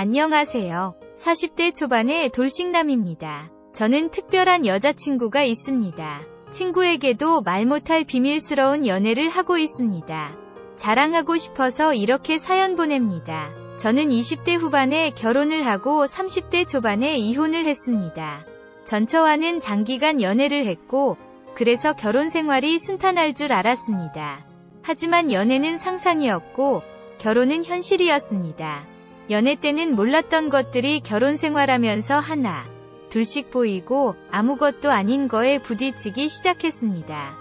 안녕하세요. 40대 초반의 돌싱남입니다. 저는 특별한 여자친구가 있습니다. 친구에게도 말 못할 비밀스러운 연애를 하고 있습니다. 자랑하고 싶어서 이렇게 사연 보냅니다. 저는 20대 후반에 결혼을 하고 30대 초반에 이혼을 했습니다. 전처와는 장기간 연애를 했고 그래서 결혼 생활이 순탄할 줄 알았습니다. 하지만 연애는 상상이었고 결혼은 현실이었습니다. 연애 때는 몰랐던 것들이 결혼 생활하면서 하나, 둘씩 보이고 아무것도 아닌 거에 부딪히기 시작했습니다.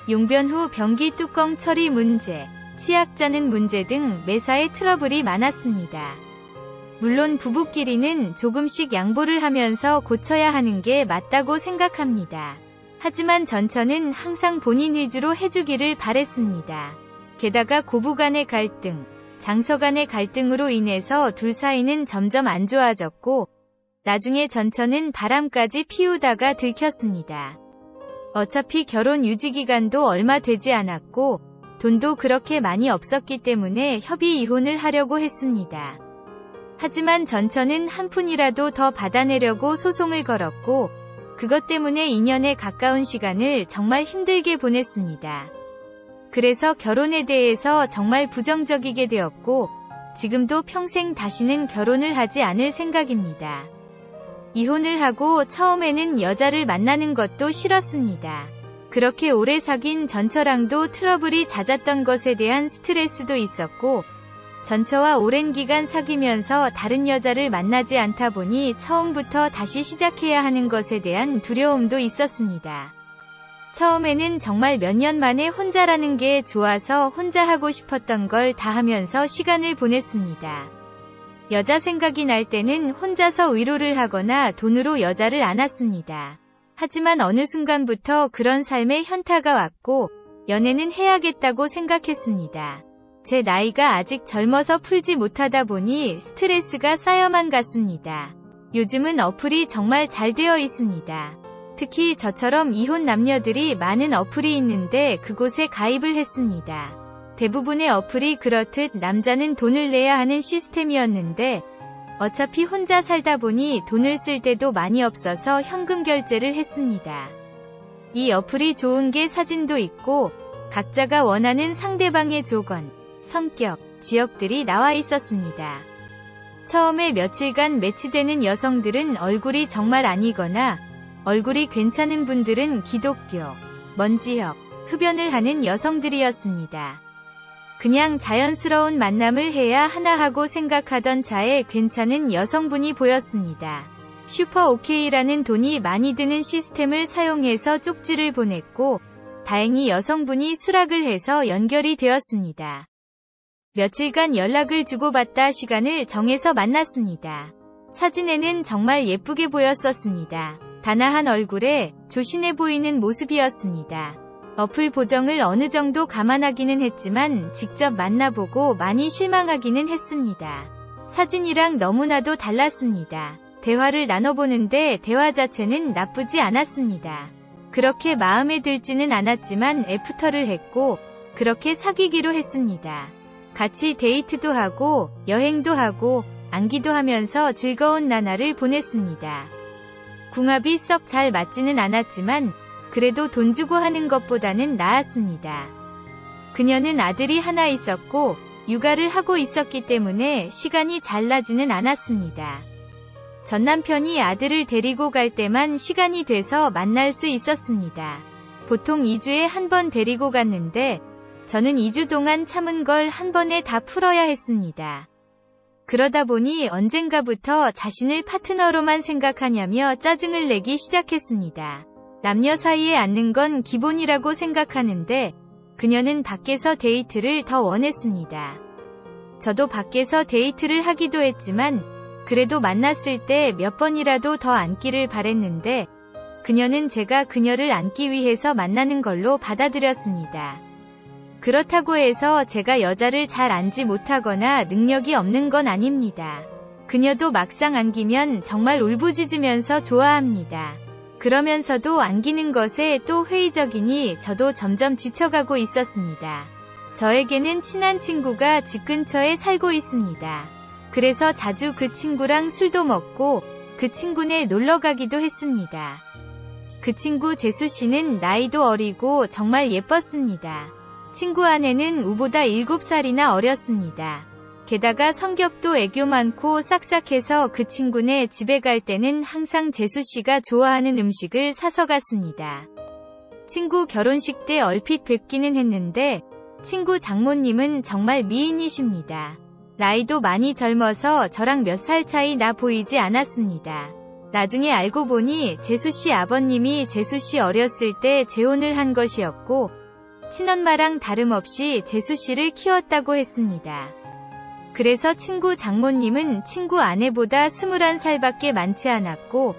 용변 후 변기 뚜껑 처리 문제, 치약 짜는 문제 등 매사에 트러블이 많았습니다. 물론 부부끼리는 조금씩 양보를 하면서 고쳐야 하는 게 맞다고 생각합니다. 하지만 전처는 항상 본인 위주로 해주기를 바랬습니다. 게다가 고부 간의 갈등, 장서 간의 갈등으로 인해서 둘 사이는 점점 안 좋아졌고 나중에 전처는 바람까지 피우다가 들켰습니다. 어차피 결혼 유지기간도 얼마 되지 않았고 돈도 그렇게 많이 없었기 때문에 협의 이혼을 하려고 했습니다. 하지만 전처는 한 푼이라도 더 받아내려고 소송을 걸었고 그것 때문에 2년에 가까운 시간을 정말 힘들게 보냈습니다. 그래서 결혼에 대해서 정말 부정적이게 되었고 지금도 평생 다시는 결혼을 하지 않을 생각입니다. 이혼을 하고 처음에는 여자를 만나는 것도 싫었습니다. 그렇게 오래 사귄 전처랑도 트러블이 잦았던 것에 대한 스트레스도 있었고 전처와 오랜 기간 사귀면서 다른 여자를 만나지 않다 보니 처음부터 다시 시작해야 하는 것에 대한 두려움도 있었습니다. 처음에는 정말 몇 년 만에 혼자라는 게 좋아서 혼자 하고 싶었던 걸 다 하면서 시간을 보냈습니다. 여자 생각이 날 때는 혼자서 위로를 하거나 돈으로 여자를 안았습니다. 하지만 어느 순간부터 그런 삶에 현타가 왔고 연애는 해야겠다고 생각했습니다. 제 나이가 아직 젊어서 풀지 못하다 보니 스트레스가 쌓여만 갔습니다. 요즘은 어플이 정말 잘 되어 있습니다. 특히 저처럼 이혼 남녀들이 많은 어플이 있는데 그곳에 가입을 했습니다. 대부분의 어플이 그렇듯 남자는 돈을 내야 하는 시스템이었는데 어차피 혼자 살다 보니 돈을 쓸 때도 많이 없어서 현금 결제를 했습니다. 이 어플이 좋은 게 사진도 있고 각자가 원하는 상대방의 조건, 성격, 지역들이 나와 있었습니다. 처음에 며칠간 매치되는 여성들은 얼굴이 정말 아니거나 얼굴이 괜찮은 분들은 기독교, 먼지역, 흡연을 하는 여성들이었습니다. 그냥 자연스러운 만남을 해야 하나 하고 생각하던 차에 괜찮은 여성분이 보였습니다. 슈퍼 오케이라는 돈이 많이 드는 시스템을 사용해서 쪽지를 보냈고 다행히 여성분이 수락을 해서 연결이 되었습니다. 며칠간 연락을 주고받다 시간을 정해서 만났습니다. 사진에는 정말 예쁘게 보였었습니다. 단아한 얼굴에 조신해 보이는 모습이었습니다. 어플 보정을 어느 정도 감안하기는 했지만 직접 만나보고 많이 실망하기는 했습니다. 사진이랑 너무나도 달랐습니다. 대화를 나눠보는데 대화 자체는 나쁘지 않았습니다. 그렇게 마음에 들지는 않았지만 애프터를 했고 그렇게 사귀기로 했습니다. 같이 데이트도 하고 여행도 하고 안기도 하면서 즐거운 나날을 보냈습니다. 궁합이 썩 잘 맞지는 않았지만 그래도 돈 주고 하는 것보다는 나았습니다. 그녀는 아들이 하나 있었고 육아를 하고 있었기 때문에 시간이 잘 나지는 않았습니다. 전 남편이 아들을 데리고 갈 때만 시간이 돼서 만날 수 있었습니다. 보통 2주에 한 번 데리고 갔는데 저는 2주 동안 참은 걸 한 번에 다 풀어야 했습니다. 그러다 보니 언젠가부터 자신을 파트너로만 생각하냐며 짜증을 내기 시작했습니다. 남녀 사이에 앉는 건 기본이라고 생각하는데 그녀는 밖에서 데이트를 더 원했습니다. 저도 밖에서 데이트를 하기도 했지만 그래도 만났을 때 몇 번이라도 더 앉기를 바랬는데 그녀는 제가 그녀를 앉기 위해서 만나는 걸로 받아들였습니다. 그렇다고 해서 제가 여자를 잘 앉지 못하거나 능력이 없는 건 아닙니다. 그녀도 막상 안기면 정말 울부짖으면서 좋아합니다. 그러면서도 안기는 것에 또 회의적이니 저도 점점 지쳐가고 있었습니다. 저에게는 친한 친구가 집 근처에 살고 있습니다. 그래서 자주 그 친구랑 술도 먹고 그 친구네 놀러 가기도 했습니다. 그 친구 재수씨는 나이도 어리고 정말 예뻤습니다. 친구 아내는 우보다 7살이나 어렸습니다. 게다가 성격도 애교 많고 싹싹해서 그 친구네 집에 갈 때는 항상 재수씨가 좋아하는 음식을 사서 갔습니다. 친구 결혼식 때 얼핏 뵙기는 했는데 친구 장모님은 정말 미인이십니다. 나이도 많이 젊어서 저랑 몇 살 차이 나 보이지 않았습니다. 나중에 알고 보니 재수씨 아버님이 재수씨 어렸을 때 재혼을 한 것이었고 친엄마랑 다름없이 재수씨를 키웠다고 했습니다. 그래서 친구 장모님은 친구 아내보다 21살밖에 많지 않았고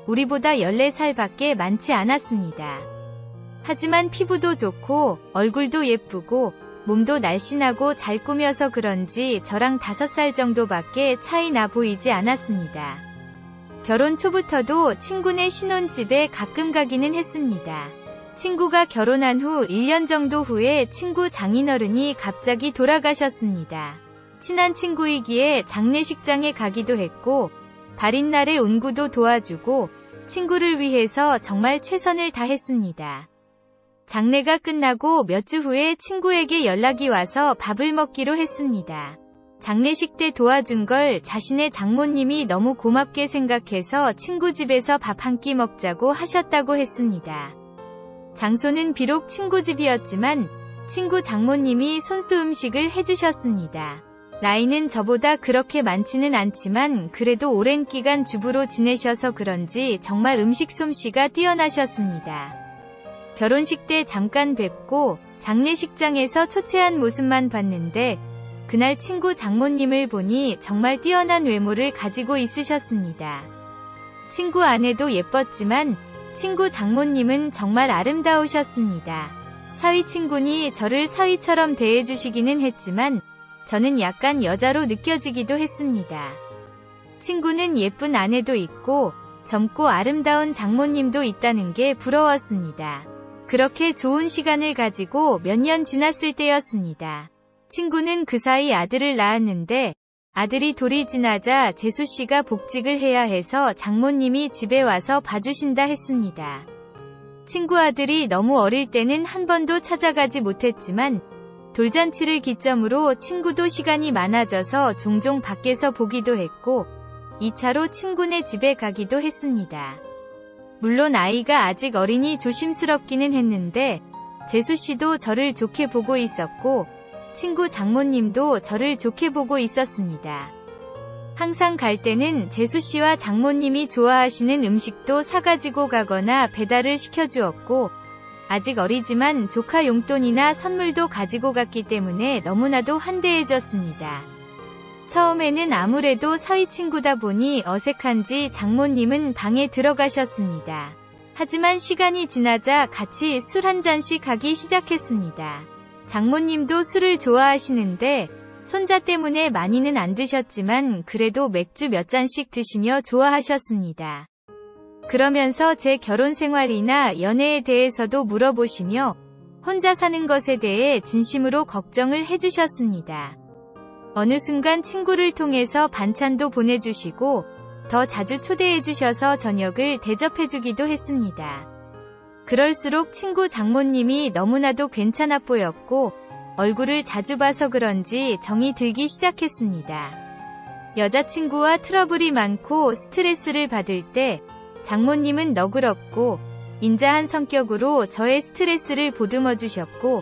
우리보다 14살밖에 많지 않았습니다. 하지만 피부도 좋고 얼굴도 예쁘고 몸도 날씬하고 잘 꾸며서 그런지 저랑 5살 정도밖에 차이 나 보이지 않았습니다. 결혼 초부터도 친구네 신혼집에 가끔 가기는 했습니다. 친구가 결혼한 후 1년 정도 후에 친구 장인어른이 갑자기 돌아가셨습니다. 친한 친구이기에 장례식장에 가기도 했고 발인날에 운구도 도와주고 친구를 위해서 정말 최선을 다했습니다. 장례가 끝나고 몇 주 후에 친구에게 연락이 와서 밥을 먹기로 했습니다. 장례식 때 도와준 걸 자신의 장모님이 너무 고맙게 생각해서 친구 집에서 밥 한 끼 먹자고 하셨다고 했습니다. 장소는 비록 친구 집이었지만 친구 장모님이 손수 음식을 해주셨습니다. 나이는 저보다 그렇게 많지는 않지만 그래도 오랜 기간 주부로 지내셔서 그런지 정말 음식 솜씨가 뛰어나셨습니다. 결혼식 때 잠깐 뵙고 장례식장에서 초췌한 모습만 봤는데 그날 친구 장모님을 보니 정말 뛰어난 외모를 가지고 있으셨습니다. 친구 아내도 예뻤지만 친구 장모님은 정말 아름다우셨습니다. 사위 친구니 저를 사위처럼 대해주시기는 했지만 저는 약간 여자로 느껴지기도 했습니다. 친구는 예쁜 아내도 있고 젊고 아름다운 장모님도 있다는 게 부러웠습니다. 그렇게 좋은 시간을 가지고 몇 년 지났을 때였습니다. 친구는 그 사이 아들을 낳았는데 아들이 돌이 지나자 재수씨가 복직을 해야 해서 장모님이 집에 와서 봐주신다 했습니다. 친구 아들이 너무 어릴 때는 한 번도 찾아가지 못했지만 돌잔치를 기점으로 친구도 시간이 많아져서 종종 밖에서 보기도 했고 2차로 친구네 집에 가기도 했습니다. 물론 아이가 아직 어리니 조심스럽기는 했는데 재수씨도 저를 좋게 보고 있었고 친구 장모님도 저를 좋게 보고 있었습니다. 항상 갈 때는 재수씨와 장모님이 좋아하시는 음식도 사가지고 가거나 배달을 시켜주었고 아직 어리지만 조카 용돈이나 선물도 가지고 갔기 때문에 너무나도 환대해줬습니다. 처음에는 아무래도 사위 친구다 보니 어색한지 장모님은 방에 들어가셨습니다. 하지만 시간이 지나자 같이 술 한 잔씩 하기 시작했습니다. 장모님도 술을 좋아하시는데 손자 때문에 많이는 안 드셨지만 그래도 맥주 몇 잔씩 드시며 좋아하셨습니다. 그러면서 제 결혼 생활이나 연애에 대해서도 물어보시며 혼자 사는 것에 대해 진심으로 걱정을 해주셨습니다. 어느 순간 친구를 통해서 반찬도 보내주시고 더 자주 초대해주셔서 저녁을 대접해주기도 했습니다. 그럴수록 친구 장모님이 너무나도 괜찮아 보였고 얼굴을 자주 봐서 그런지 정이 들기 시작했습니다. 여자친구와 트러블이 많고 스트레스를 받을 때 장모님은 너그럽고 인자한 성격으로 저의 스트레스를 보듬어 주셨고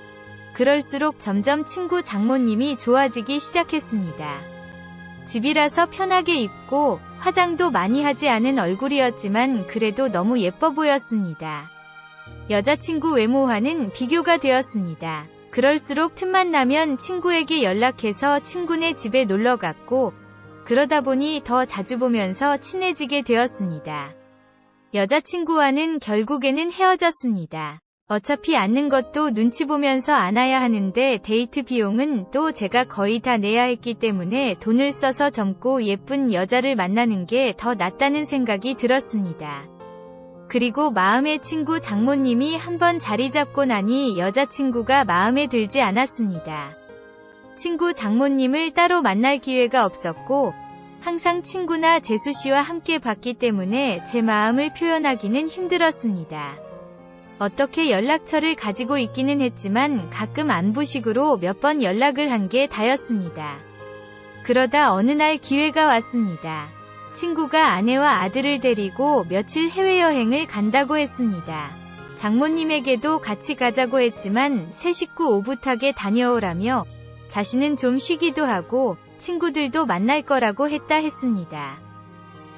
그럴수록 점점 친구 장모님이 좋아지기 시작했습니다. 집이라서 편하게 입고 화장도 많이 하지 않은 얼굴이었지만 그래도 너무 예뻐 보였습니다. 여자친구 외모와는 비교가 되었습니다. 그럴수록 틈만 나면 친구에게 연락해서 친구네 집에 놀러 갔고 그러다 보니 더 자주 보면서 친해지게 되었습니다. 여자친구와는 결국에는 헤어졌습니다. 어차피 앉는 것도 눈치 보면서 안아야 하는데 데이트 비용은 또 제가 거의 다 내야 했기 때문에 돈을 써서 젊고 예쁜 여자를 만나는 게 더 낫다는 생각이 들었습니다. 그리고 마음의 친구 장모님이 한번 자리 잡고 나니 여자친구가 마음에 들지 않았습니다. 친구 장모님을 따로 만날 기회가 없었고 항상 친구나 재수씨와 함께 봤기 때문에 제 마음을 표현하기는 힘들었습니다. 어떻게 연락처를 가지고 있기는 했지만 가끔 안부식으로 몇 번 연락을 한 게 다였습니다. 그러다 어느 날 기회가 왔습니다. 친구가 아내와 아들을 데리고 며칠 해외여행을 간다고 했습니다. 장모님에게도 같이 가자고 했지만 새 식구 오붓하게 다녀오라며 자신은 좀 쉬기도 하고 친구들도 만날 거라고 했습니다.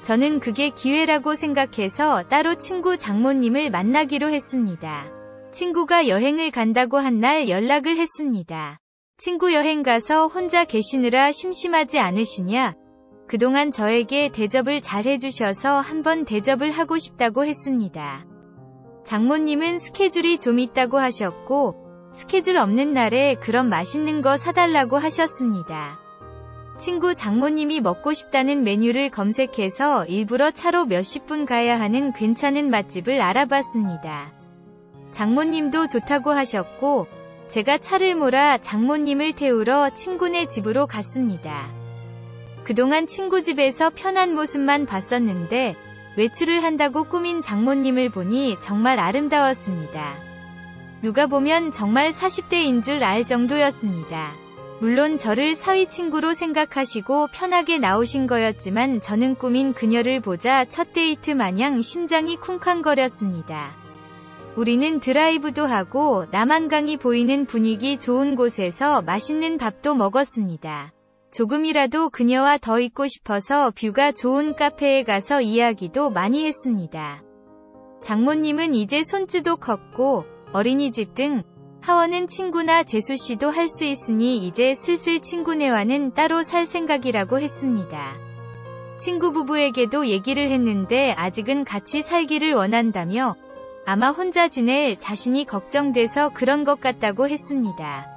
저는 그게 기회라고 생각해서 따로 친구 장모님을 만나기로 했습니다. 친구가 여행을 간다고 한 날 연락을 했습니다. 친구 여행 가서 혼자 계시느라 심심하지 않으시냐? 그동안 저에게 대접을 잘 해주셔서 한번 대접을 하고 싶다고 했습니다. 장모님은 스케줄이 좀 있다고 하셨고 스케줄 없는 날에 그럼 맛있는 거 사달라고 하셨습니다. 친구 장모님이 먹고 싶다는 메뉴를 검색해서 일부러 차로 몇십 분 가야 하는 괜찮은 맛집을 알아봤습니다. 장모님도 좋다고 하셨고 제가 차를 몰아 장모님을 태우러 친구네 집으로 갔습니다. 그동안 친구 집에서 편한 모습만 봤었는데 외출을 한다고 꾸민 장모님을 보니 정말 아름다웠습니다. 누가 보면 정말 40대인 줄 알 정도였습니다. 물론 저를 사위 친구로 생각하시고 편하게 나오신 거였지만 저는 꾸민 그녀를 보자 첫 데이트 마냥 심장이 쿵쾅거렸습니다. 우리는 드라이브도 하고 남한강이 보이는 분위기 좋은 곳에서 맛있는 밥도 먹었습니다. 조금이라도 그녀와 더 있고 싶어서 뷰가 좋은 카페에 가서 이야기도 많이 했습니다. 장모님은 이제 손주도 컸고 어린이집 등 하원은 친구나 재수씨도 할 수 있으니 이제 슬슬 친구네와는 따로 살 생각이라고 했습니다. 친구 부부에게도 얘기를 했는데 아직은 같이 살기를 원한다며 아마 혼자 지낼 자신이 걱정돼서 그런 것 같다고 했습니다.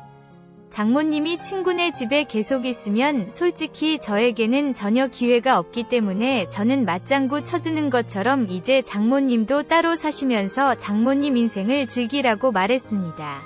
장모님이 친구네 집에 계속 있으면 솔직히 저에게는 전혀 기회가 없기 때문에 저는 맞장구 쳐주는 것처럼 이제 장모님도 따로 사시면서 장모님 인생을 즐기라고 말했습니다.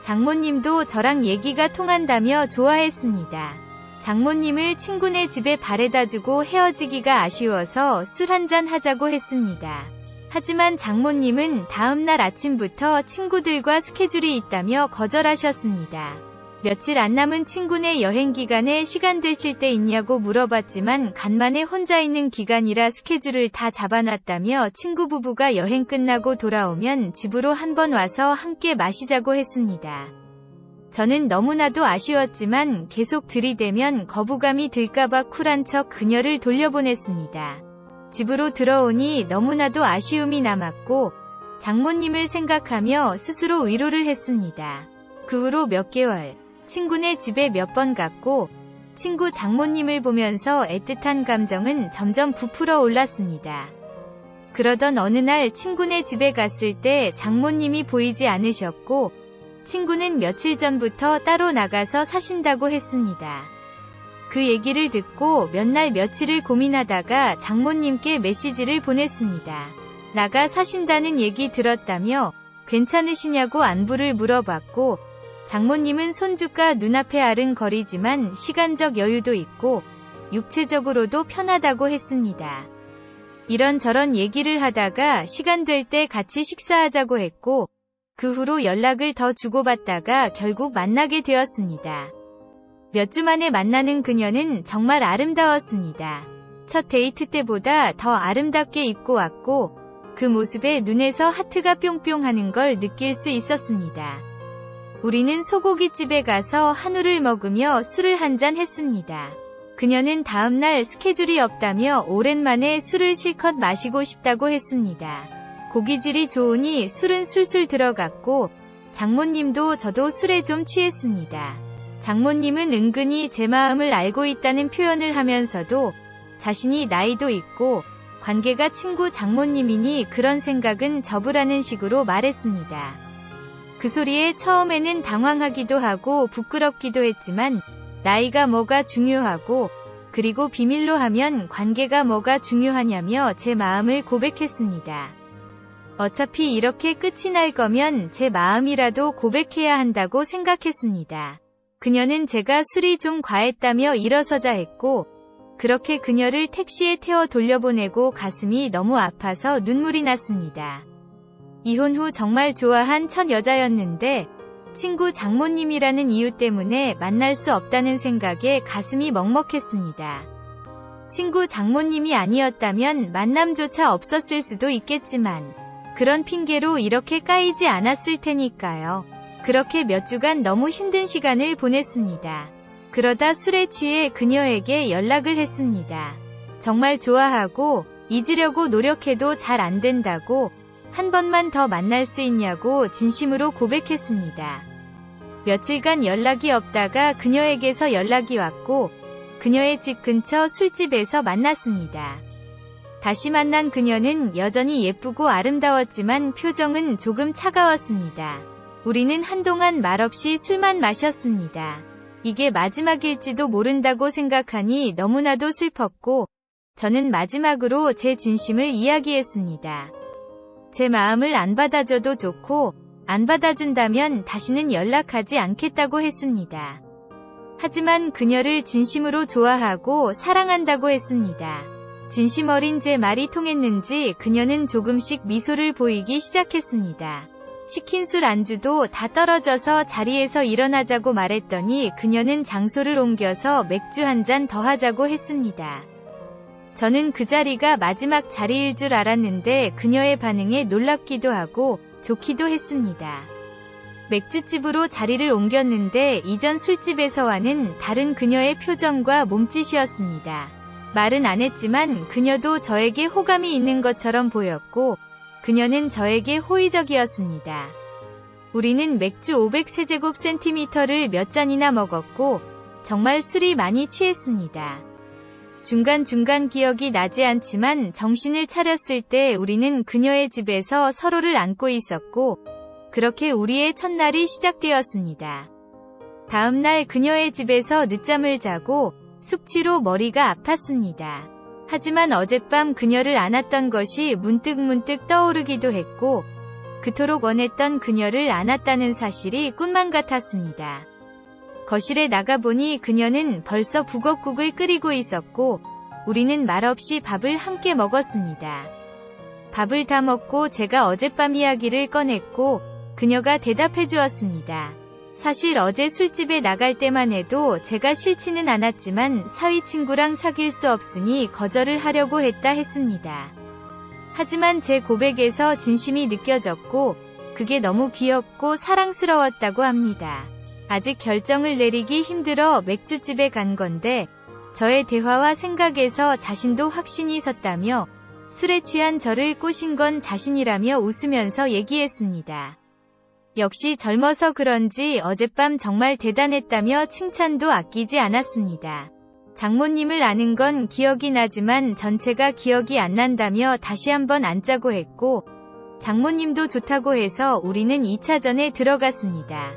장모님도 저랑 얘기가 통한다며 좋아했습니다. 장모님을 친구네 집에 바래다주고 헤어지기가 아쉬워서 술 한잔 하자고 했습니다. 하지만 장모님은 다음날 아침부터 친구들과 스케줄이 있다며 거절하셨습니다. 며칠 안 남은 친구네 여행 기간에 시간 되실 때 있냐고 물어봤지만 간만에 혼자 있는 기간이라 스케줄을 다 잡아놨다며 친구 부부가 여행 끝나고 돌아오면 집으로 한번 와서 함께 마시자고 했습니다. 저는 너무나도 아쉬웠지만 계속 들이대면 거부감이 들까봐 쿨한 척 그녀를 돌려보냈습니다. 집으로 들어오니 너무나도 아쉬움이 남았고 장모님을 생각하며 스스로 위로를 했습니다. 그 후로 몇 개월 친구네 집에 몇 번 갔고 친구 장모님을 보면서 애틋한 감정은 점점 부풀어 올랐습니다. 그러던 어느 날 친구네 집에 갔을 때 장모님이 보이지 않으셨고 친구는 며칠 전부터 따로 나가서 사신다고 했습니다. 그 얘기를 듣고 몇 날 며칠을 고민하다가 장모님께 메시지를 보냈습니다. 나가 사신다는 얘기 들었다며 괜찮으시냐고 안부를 물어봤고 장모님은 손주가 눈앞에 아른거리지만 시간적 여유도 있고 육체적으로도 편하다고 했습니다. 이런저런 얘기를 하다가 시간 될 때 같이 식사하자고 했고 그 후로 연락을 더 주고받다가 결국 만나게 되었습니다. 몇 주 만에 만나는 그녀는 정말 아름다웠습니다. 첫 데이트 때보다 더 아름답게 입고 왔고 그 모습에 눈에서 하트가 뿅뿅 하는 걸 느낄 수 있었습니다. 우리는 소고기집에 가서 한우를 먹으며 술을 한잔 했습니다. 그녀는 다음날 스케줄이 없다며 오랜만에 술을 실컷 마시고 싶다고 했습니다. 고기질이 좋으니 술은 술술 들어갔고 장모님도 저도 술에 좀 취했습니다. 장모님은 은근히 제 마음을 알고 있다는 표현을 하면서도 자신이 나이도 있고 관계가 친구 장모님이니 그런 생각은 접으라는 식으로 말했습니다. 그 소리에 처음에는 당황하기도 하고 부끄럽기도 했지만 나이가 뭐가 중요하고 그리고 비밀로 하면 관계가 뭐가 중요하냐며 제 마음을 고백했습니다. 어차피 이렇게 끝이 날 거면 제 마음이라도 고백해야 한다고 생각했습니다. 그녀는 제가 술이 좀 과했다며 일어서자 했고 그렇게 그녀를 택시에 태워 돌려보내고 가슴이 너무 아파서 눈물이 났습니다. 이혼 후 정말 좋아한 첫 여자였는데 친구 장모님이라는 이유 때문에 만날 수 없다는 생각에 가슴이 먹먹했습니다. 친구 장모님이 아니었다면 만남조차 없었을 수도 있겠지만 그런 핑계로 이렇게 까이지 않았을 테니까요. 그렇게 몇 주간 너무 힘든 시간을 보냈습니다. 그러다 술에 취해 그녀에게 연락을 했습니다. 정말 좋아하고 잊으려고 노력해도 잘 안 된다고 한 번만 더 만날 수 있냐고 진심으로 고백했습니다. 며칠간 연락이 없다가 그녀에게서 연락이 왔고 그녀의 집 근처 술집에서 만났습니다. 다시 만난 그녀는 여전히 예쁘고 아름다웠지만 표정은 조금 차가웠습니다. 우리는 한동안 말없이 술만 마셨습니다. 이게 마지막일지도 모른다고 생각하니 너무나도 슬펐고 저는 마지막으로 제 진심을 이야기했습니다. 제 마음을 안 받아줘도 좋고 안 받아준다면 다시는 연락하지 않겠다고 했습니다. 하지만 그녀를 진심으로 좋아하고 사랑한다고 했습니다. 진심 어린 제 말이 통했는지 그녀는 조금씩 미소를 보이기 시작했습니다. 시킨 술 안주도 다 떨어져서 자리에서 일어나자고 말했더니 그녀는 장소를 옮겨서 맥주 한 잔 더 하자고 했습니다. 저는 그 자리가 마지막 자리일 줄 알았는데 그녀의 반응에 놀랍기도 하고 좋기도 했습니다. 맥주집으로 자리를 옮겼는데 이전 술집에서와는 다른 그녀의 표정과 몸짓이었습니다. 말은 안 했지만 그녀도 저에게 호감이 있는 것처럼 보였고 그녀는 저에게 호의적이었습니다. 우리는 맥주 500세제곱센티미터를 몇 잔이나 먹었고 정말 술이 많이 취했습니다. 중간중간 기억이 나지 않지만 정신을 차렸을 때 우리는 그녀의 집에서 서로를 안고 있었고 그렇게 우리의 첫날이 시작되었습니다. 다음날 그녀의 집에서 늦잠을 자고 숙취로 머리가 아팠습니다. 하지만 어젯밤 그녀를 안았던 것이 문득문득 떠오르기도 했고 그토록 원했던 그녀를 안았다는 사실이 꿈만 같았습니다. 거실에 나가보니 그녀는 벌써 북엇국을 끓이고 있었고 우리는 말없이 밥을 함께 먹었습니다. 밥을 다 먹고 제가 어젯밤 이야기를 꺼냈고 그녀가 대답해 주었습니다. 사실 어제 술집에 나갈 때만 해도 제가 싫지는 않았지만 사위 친구랑 사귈 수 없으니 거절을 하려고 했다 했습니다. 하지만 제 고백에서 진심이 느껴졌고 그게 너무 귀엽고 사랑스러웠다고 합니다. 아직 결정을 내리기 힘들어 맥주집에 간 건데 저의 대화와 생각에서 자신도 확신이 섰다며 술에 취한 저를 꼬신 건 자신이라며 웃으면서 얘기했습니다. 역시 젊어서 그런지 어젯밤 정말 대단했다며 칭찬도 아끼지 않았습니다. 장모님을 아는 건 기억이 나지만 전체가 기억이 안 난다며 다시 한번 앉자고 했고 장모님도 좋다고 해서 우리는 2차전에 들어갔습니다.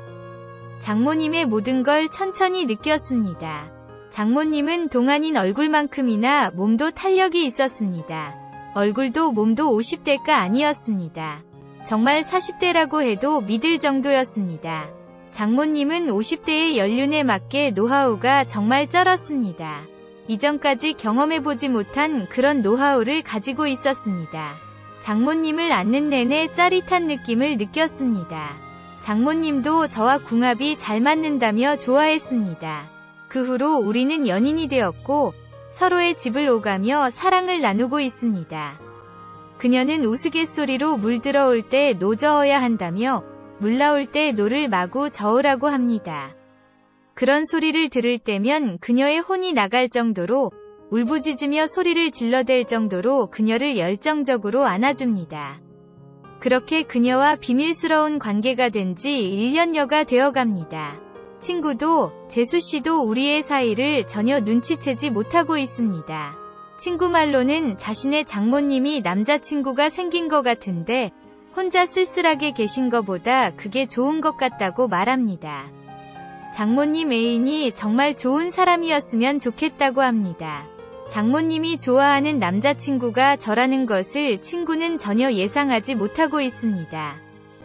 장모님의 모든 걸 천천히 느꼈습니다. 장모님은 동안인 얼굴만큼이나 몸도 탄력이 있었습니다. 얼굴도 몸도 50대가 아니었습니다. 정말 40대라고 해도 믿을 정도였습니다. 장모님은 50대의 연륜에 맞게 노하우가 정말 쩔었습니다. 이전까지 경험해보지 못한 그런 노하우를 가지고 있었습니다. 장모님을 안는 내내 짜릿한 느낌을 느꼈습니다. 장모님도 저와 궁합이 잘 맞는다며 좋아했습니다. 그 후로 우리는 연인이 되었고 서로의 집을 오가며 사랑을 나누고 있습니다. 그녀는 우스갯소리로 물 들어올 때 노 저어야 한다며 물 나올 때 노를 마구 저으라고 합니다. 그런 소리를 들을 때면 그녀의 혼이 나갈 정도로 울부짖으며 소리를 질러댈 정도로 그녀를 열정적으로 안아줍니다. 그렇게 그녀와 비밀스러운 관계가 된 지 1년여가 되어갑니다. 친구도 재수씨도 우리의 사이를 전혀 눈치채지 못하고 있습니다. 친구 말로는 자신의 장모님이 남자친구가 생긴 것 같은데 혼자 쓸쓸하게 계신 것보다 그게 좋은 것 같다고 말합니다. 장모님 애인이 정말 좋은 사람이었으면 좋겠다고 합니다. 장모님이 좋아하는 남자친구가 저라는 것을 친구는 전혀 예상하지 못하고 있습니다.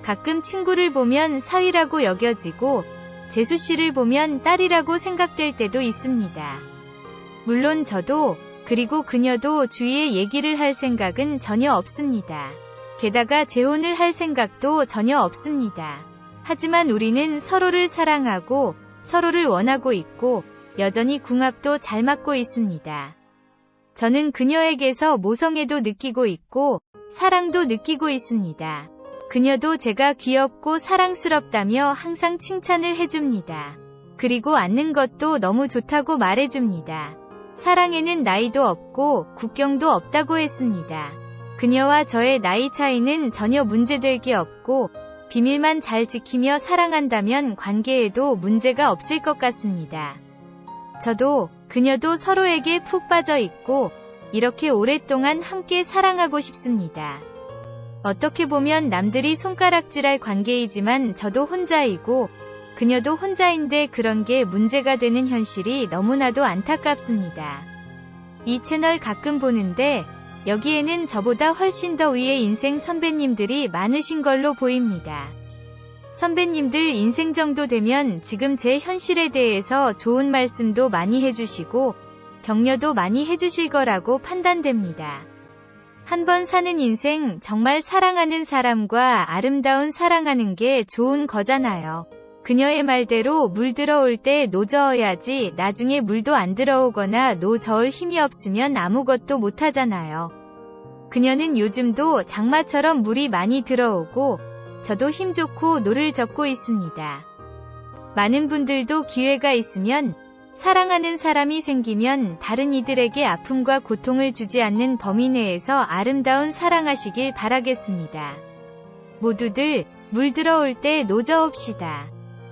가끔 친구를 보면 사위라고 여겨지고 재수씨를 보면 딸이라고 생각될 때도 있습니다. 물론 저도, 그리고 그녀도 주위에 얘기를 할 생각은 전혀 없습니다. 게다가 재혼을 할 생각도 전혀 없습니다. 하지만 우리는 서로를 사랑하고 서로를 원하고 있고 여전히 궁합도 잘 맞고 있습니다. 저는 그녀에게서 모성애도 느끼고 있고 사랑도 느끼고 있습니다. 그녀도 제가 귀엽고 사랑스럽다며 항상 칭찬을 해줍니다. 그리고 앉는 것도 너무 좋다고 말해줍니다. 사랑에는 나이도 없고 국경도 없다고 했습니다. 그녀와 저의 나이 차이는 전혀 문제될 게 없고 비밀만 잘 지키며 사랑한다면 관계에도 문제가 없을 것 같습니다. 저도 그녀도 서로에게 푹 빠져 있고 이렇게 오랫동안 함께 사랑하고 싶습니다. 어떻게 보면 남들이 손가락질할 관계이지만 저도 혼자이고 그녀도 혼자인데 그런 게 문제가 되는 현실이 너무나도 안타깝습니다. 이 채널 가끔 보는데 여기에는 저보다 훨씬 더 위의 인생 선배님들이 많으신 걸로 보입니다. 선배님들 인생 정도 되면 지금 제 현실에 대해서 좋은 말씀도 많이 해주시고 격려도 많이 해주실 거라고 판단됩니다. 한 번 사는 인생 정말 사랑하는 사람과 아름다운 사랑하는 게 좋은 거잖아요. 그녀의 말대로 물 들어올 때 노 저어야지 나중에 물도 안 들어오거나 노 저을 힘이 없으면 아무것도 못하잖아요. 그녀는 요즘도 장마처럼 물이 많이 들어오고 저도 힘 좋고 노를 젓고 있습니다. 많은 분들도 기회가 있으면 사랑하는 사람이 생기면 다른 이들에게 아픔과 고통을 주지 않는 범위 내에서 아름다운 사랑하시길 바라겠습니다. 모두들 물 들어올 때 노 저읍시다.